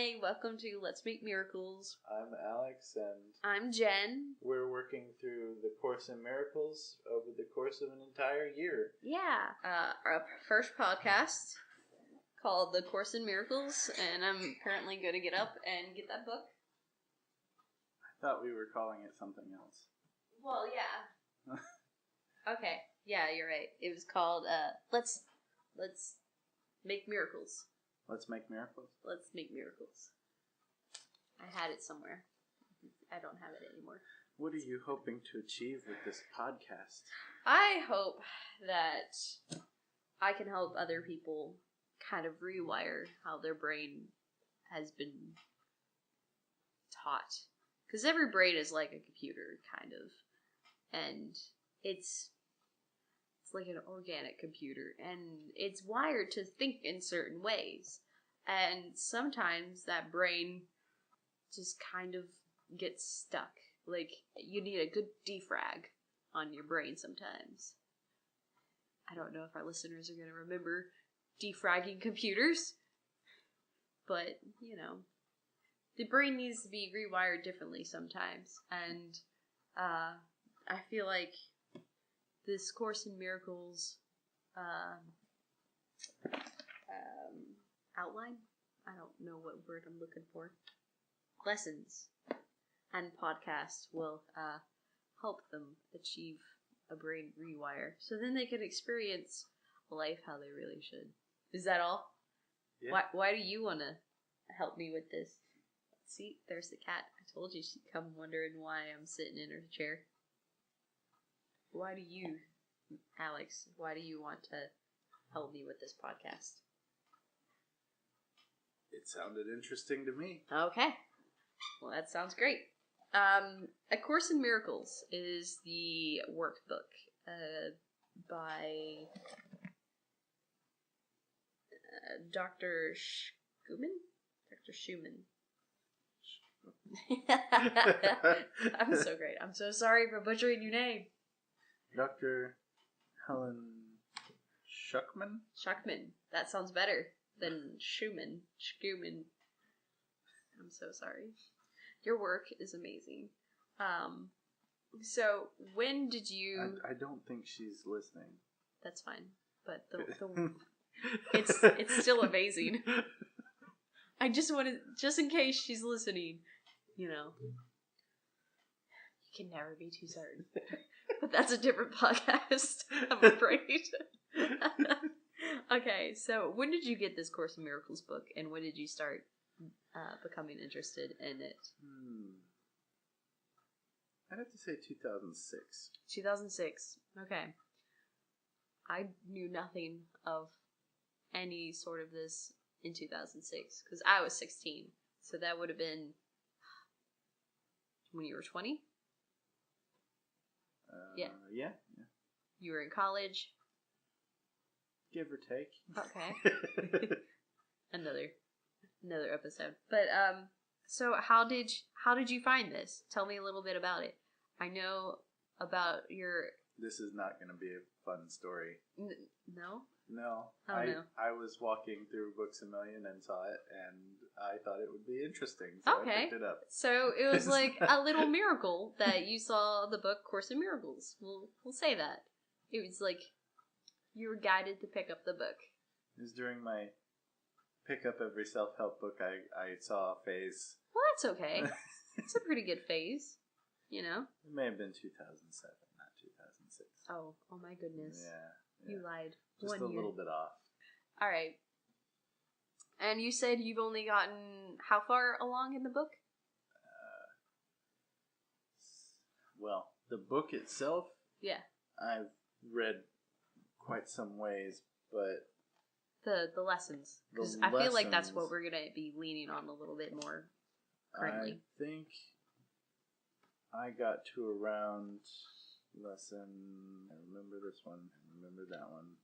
Hey, welcome to Let's Make Miracles. I'm Alex, and I'm Jen. we're working through the Course in Miracles over the course of an entire year. Yeah. Our first podcast called The Course in Miracles, and I'm currently going to get up and get that book. I thought we were calling it something else. Well, yeah. Okay. Yeah, you're right. It was called Let's Make Miracles. Let's Make Miracles? Let's Make Miracles. I had it somewhere. I don't have it anymore. What are you hoping to achieve with this podcast? I hope that I can help other people kind of rewire how their brain has been taught. Because every brain is like a computer, kind of. And it's like an organic computer, and it's wired to think in certain ways. And sometimes that brain just kind of gets stuck. Like, you need a good defrag on your brain sometimes. I don't know if our listeners are going to remember defragging computers, but, you know, the brain needs to be rewired differently sometimes. And I feel like this Course in Miracles outline? I don't know what word I'm looking for. Lessons and podcasts will help them achieve a brain rewire. So then they can experience life how they really should. Is that all? Yeah. Why do you want to help me with this? See, there's the cat. I told you she'd come wondering why I'm sitting in her chair. Why do you, Alex, why do you want to help me with this podcast? It sounded interesting to me. Okay. Well, that sounds great. A Course in Miracles is the workbook by Dr. Schumann? Dr. Schumann. I'm so great. I'm so sorry for butchering your name. Dr. Helen Schuckman? Schuckman. That sounds better than Schumann. Schumann. I'm so sorry. Your work is amazing. So when did you? I don't think she's listening. That's fine, but it's still amazing. I just wanted, just in case she's listening, you know. You can never be too certain. But that's a different podcast, I'm afraid. Okay, so when did you get this Course in Miracles book, and when did you start becoming interested in it? I'd have to say 2006. 2006. Okay. I knew nothing of any sort of this in 2006, because I was 16. So that would have been when you were 20? Yeah. Yeah. You were in college? Give or take. Okay. Another episode. But so how did you find this? Tell me a little bit about it. I know about your. This is not going to be a fun story. No? No. Oh, no. I was walking through Books A Million and saw it, and I thought it would be interesting, so I picked it up. So it was like a little miracle that you saw the book Course in Miracles. We'll say that. It was like you were guided to pick up the book. It was during my pick up every self-help book I saw a phase. Well, that's okay. It's a pretty good phase, you know? It may have been 2007, not 2006. Oh my goodness. Yeah. You lied. Just 1 a year. little bit off. All right. And you said you've only gotten how far along in the book? Well, the book itself, yeah, I've read quite some ways, but the lessons, because I feel like that's what we're gonna be leaning on a little bit more currently. I think I got to around lesson. I remember this one. I remember that one.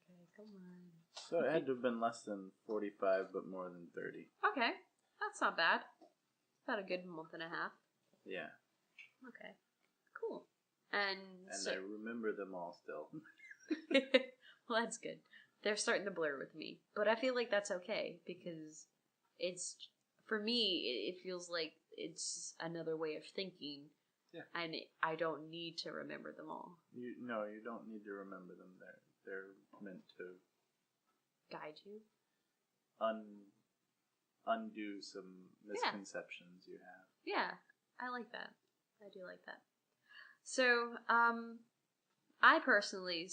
Okay, come on. So it had to have been less than 45, but more than 30. Okay, that's not bad. About a good month and a half. Yeah. Okay, cool. And I remember them all still. Well, that's good. they're starting to blur with me. But I feel like that's okay because it's, for me, it feels like it's another way of thinking. Yeah. And I don't need to remember them all. You don't need to remember them. They're meant to guide you. Undo some misconceptions you have. Yeah, I like that. I do like that. So, I personally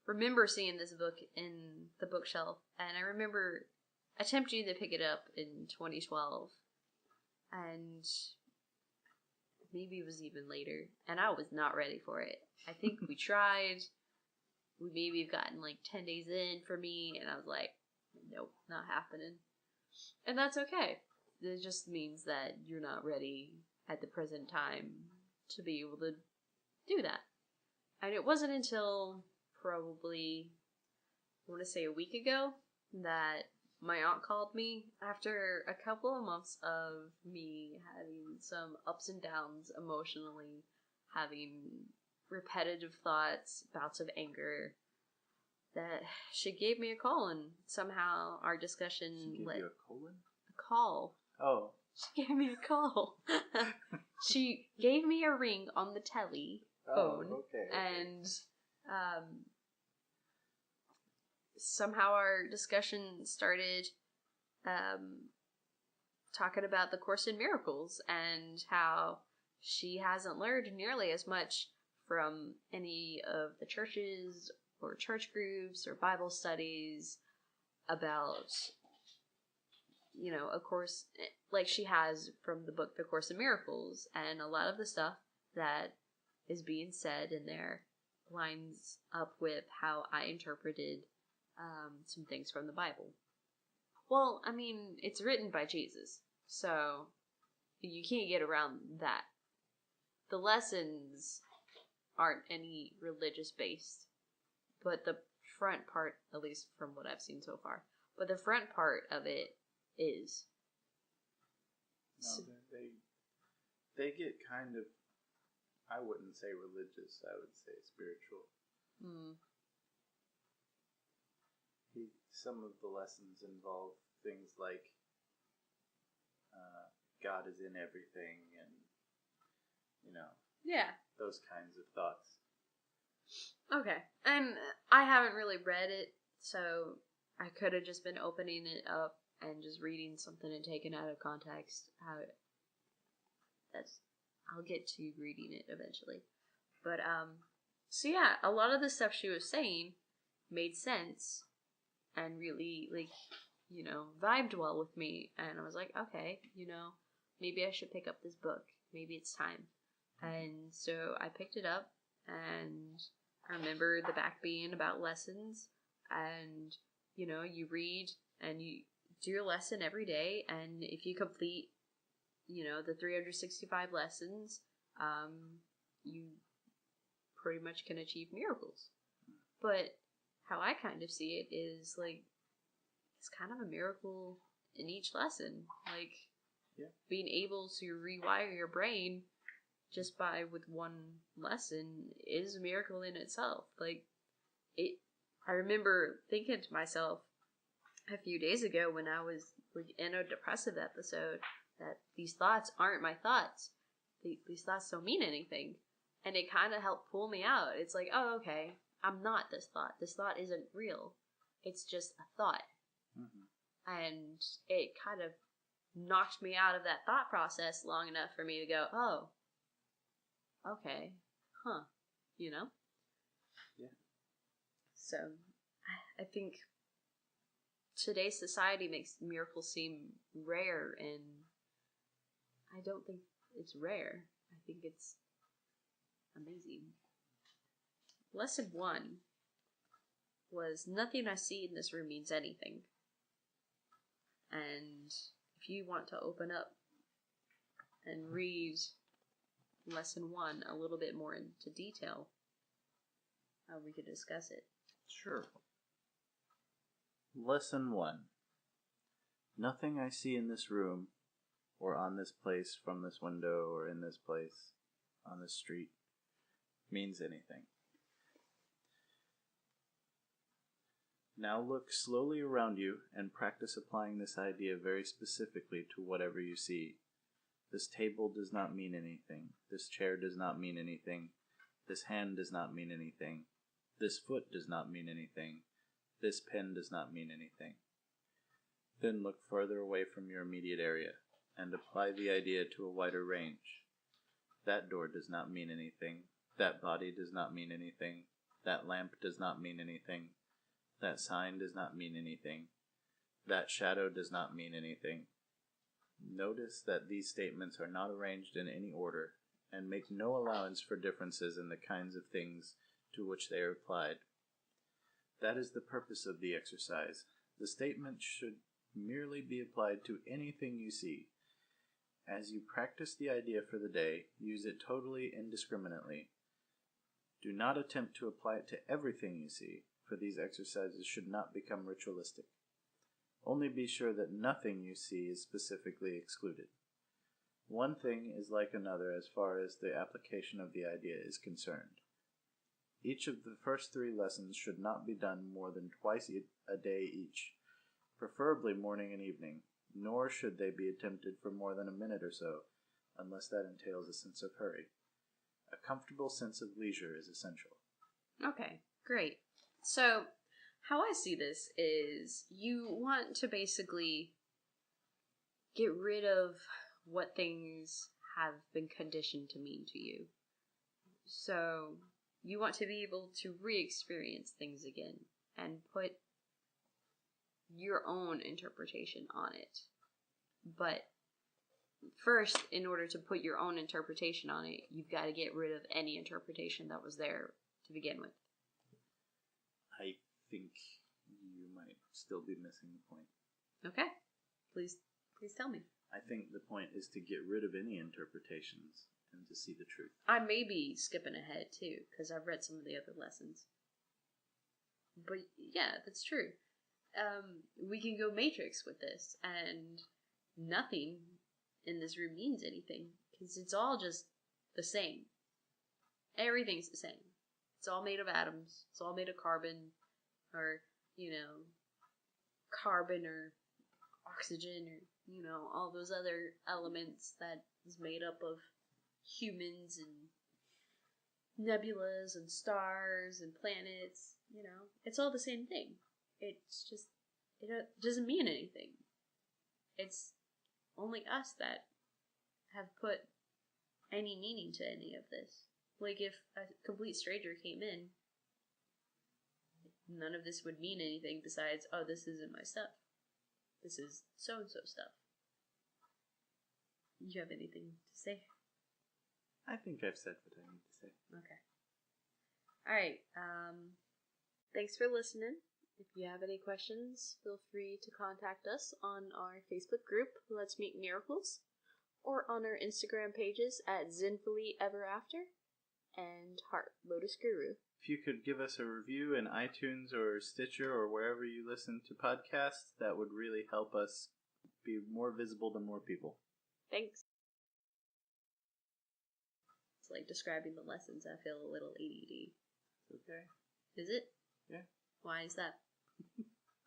remember seeing this book in the bookshelf, and I remember attempting to pick it up in 2012, and maybe it was even later, and I was not ready for it. I think we tried. We maybe have gotten like 10 days in for me, and I was like, nope, not happening. And that's okay. It just means that you're not ready at the present time to be able to do that. And it wasn't until probably, I want to say a week ago, that my aunt called me after a couple of months of me having some ups and downs emotionally, having repetitive thoughts, bouts of anger, that she gave me a call, and somehow our discussion She gave you a colon? A call. Oh. She gave me a call. She gave me a ring on the telephone. Okay. And somehow our discussion started talking about the Course in Miracles and how she hasn't learned nearly as much from any of the churches or church groups or Bible studies about, a course like she has from the book The Course in Miracles. And a lot of the stuff that is being said in there lines up with how I interpreted some things from the Bible. Well, I mean, it's written by Jesus, so you can't get around that. The lessons aren't any religious based, but the front part, at least from what I've seen so far, but the front part of it is. No, they get kind of, I wouldn't say religious, I would say spiritual. Some of the lessons involve things like God is in everything, and those kinds of thoughts. Okay, and I haven't really read it, so I could have just been opening it up and just reading something and taking it out of context. I'll get to reading it eventually, but so yeah, a lot of the stuff she was saying made sense and really, vibed well with me. And I was like, okay, maybe I should pick up this book. Maybe it's time. And so I picked it up, and I remember the back being about lessons. And, you read and you do your lesson every day. And if you complete, the 365 lessons, you pretty much can achieve miracles. But how I kind of see it is it's kind of a miracle in each lesson. Being able to rewire your brain just with one lesson is a miracle in itself. I remember thinking to myself a few days ago when I was in a depressive episode that these thoughts aren't my thoughts. These thoughts don't mean anything. And it kind of helped pull me out. It's like, oh, okay, I'm not this thought. This thought isn't real. It's just a thought. Mm-hmm. And it kind of knocked me out of that thought process long enough for me to go, oh, okay, huh, Yeah. So, I think today's society makes miracles seem rare, and I don't think it's rare. I think it's amazing. Lesson 1 was, nothing I see in this room means anything. And if you want to open up and read lesson 1 a little bit more into detail, we could discuss it. Sure. Lesson 1. Nothing I see in this room, or on this place, from this window, or in this place, on this street, means anything. Now look slowly around you and practice applying this idea very specifically to whatever you see. This table does not mean anything. This chair does not mean anything. This hand does not mean anything. This foot does not mean anything. This pen does not mean anything. Then look further away from your immediate area and apply the idea to a wider range. That door does not mean anything. That body does not mean anything. That lamp does not mean anything. That sign does not mean anything. That shadow does not mean anything. Notice that these statements are not arranged in any order, and make no allowance for differences in the kinds of things to which they are applied. That is the purpose of the exercise. The statement should merely be applied to anything you see. As you practice the idea for the day, use it totally indiscriminately. Do not attempt to apply it to everything you see, for these exercises should not become ritualistic. Only be sure that nothing you see is specifically excluded. One thing is like another as far as the application of the idea is concerned. Each of the first 3 lessons should not be done more than twice a day each, preferably morning and evening, nor should they be attempted for more than a minute or so, unless that entails a sense of hurry. A comfortable sense of leisure is essential. Okay, great. So, how I see this is you want to basically get rid of what things have been conditioned to mean to you. So, you want to be able to re-experience things again and put your own interpretation on it. But first, in order to put your own interpretation on it, you've got to get rid of any interpretation that was there to begin with. I think you might still be missing the point. Okay. Please tell me. I think the point is to get rid of any interpretations and to see the truth. I may be skipping ahead, too, because I've read some of the other lessons. But, yeah, that's true. We can go Matrix with this, and nothing in this room means anything, because it's all just the same. Everything's the same. It's all made of atoms. It's all made of carbon, or, carbon or oxygen, or, all those other elements that is made up of humans and nebulas and stars and planets. It's all the same thing. It's just, it doesn't mean anything. It's only us that have put any meaning to any of this. Like, if a complete stranger came in, none of this would mean anything besides, oh, this isn't my stuff. This is so-and-so stuff. You have anything to say? I think I've said what I need to say. Okay. Alright, thanks for listening. If you have any questions, feel free to contact us on our Facebook group, Let's Meet Miracles, or on our Instagram pages at Zinfully Ever After and Heart Lotus Guru. If you could give us a review in iTunes or Stitcher or wherever you listen to podcasts, that would really help us be more visible to more people. Thanks. It's like describing the lessons. I feel a little ADD. Okay. Is it? Yeah. Why is that?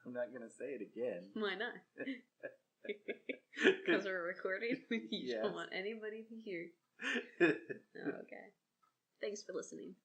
I'm not going to say it again. Why not? Because we're recording? You Yes. don't want anybody to hear. Okay. Thanks for listening.